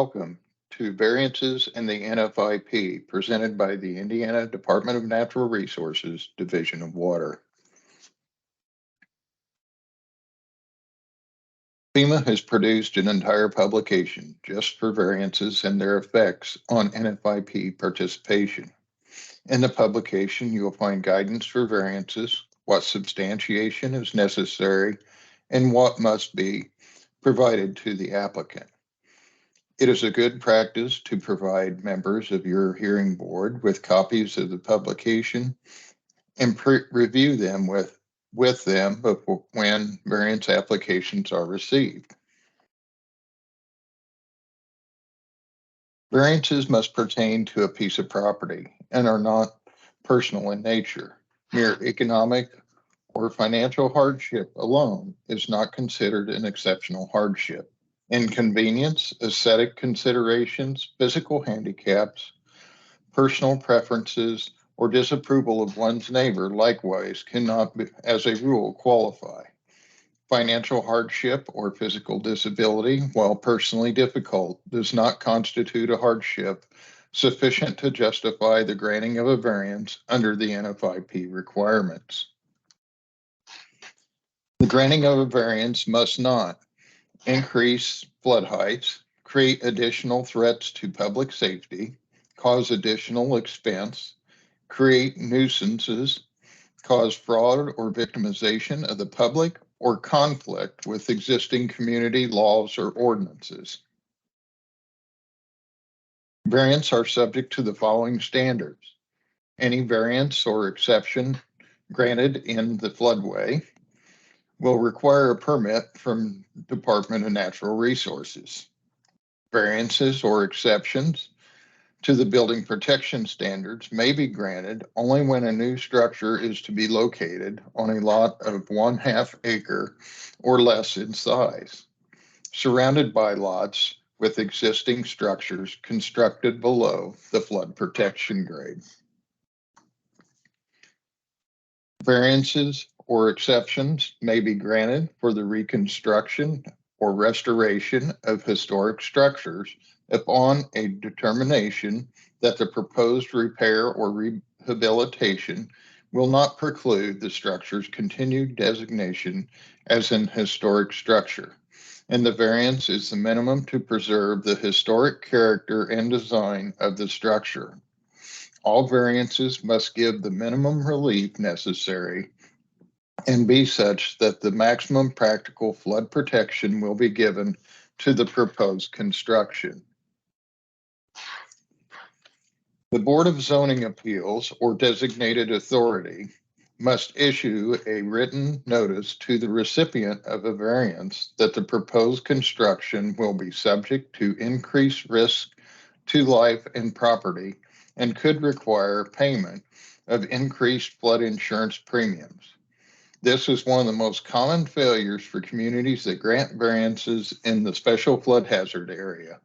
welcome to Variances and the NFIP presented by the Indiana Department of Natural Resources, Division of Water. FEMA has produced an entire publication just for variances and their effects on NFIP participation. In the publication, you will find guidance for variances, what substantiation is necessary, and what must be provided to the applicant. It is a good practice to provide members of your hearing board with copies of the publication and review them with them when variance applications are received. Variances must pertain to a piece of property and are not personal in nature. Mere economic or financial hardship alone is not considered an exceptional hardship. Inconvenience, aesthetic considerations, physical handicaps, personal preferences, or disapproval of one's neighbor likewise cannot, as a rule, qualify. Financial hardship or physical disability, while personally difficult, does not constitute a hardship sufficient to justify the granting of a variance under the NFIP requirements. The granting of a variance must not increase flood heights, create additional threats to public safety, cause additional expense, create nuisances, cause fraud or victimization of the public, or conflict with existing community laws or ordinances. Variants are subject to the following standards. Any variance or exception granted in the floodway will require a permit from Department of Natural Resources. Variances or exceptions to the building protection standards may be granted only when a new structure is to be located on a lot of 1/2 acre or less in size, surrounded by lots with existing structures constructed below the flood protection grade. Variances or exceptions may be granted for the reconstruction or restoration of historic structures upon a determination that the proposed repair or rehabilitation will not preclude the structure's continued designation as an historic structure, and the variance is the minimum to preserve the historic character and design of the structure. All variances must give the minimum relief necessary and be such that the maximum practical flood protection will be given to the proposed construction. The Board of Zoning Appeals or designated authority must issue a written notice to the recipient of a variance that the proposed construction will be subject to increased risk to life and property and could require payment of increased flood insurance premiums. This is one of the most common failures for communities that grant variances in the special flood hazard area.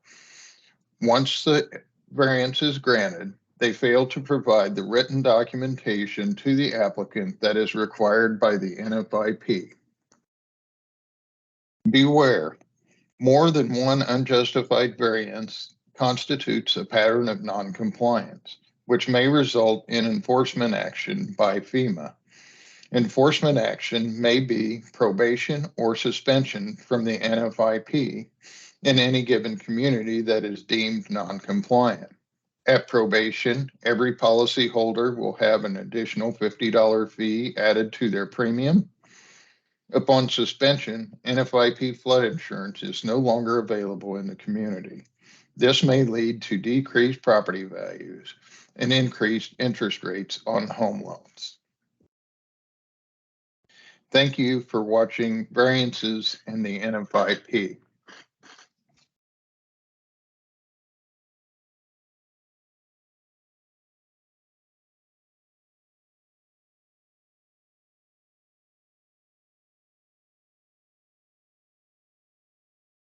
Once the variance is granted, they fail to provide the written documentation to the applicant that is required by the NFIP. Beware, more than one unjustified variance constitutes a pattern of noncompliance, which may result in enforcement action by FEMA. Enforcement action may be probation or suspension from the NFIP in any given community that is deemed noncompliant. At probation, every policyholder will have an additional $50 fee added to their premium. Upon suspension, NFIP flood insurance is no longer available in the community. This may lead to decreased property values and increased interest rates on home loans. Thank you for watching Variances in the NFIP.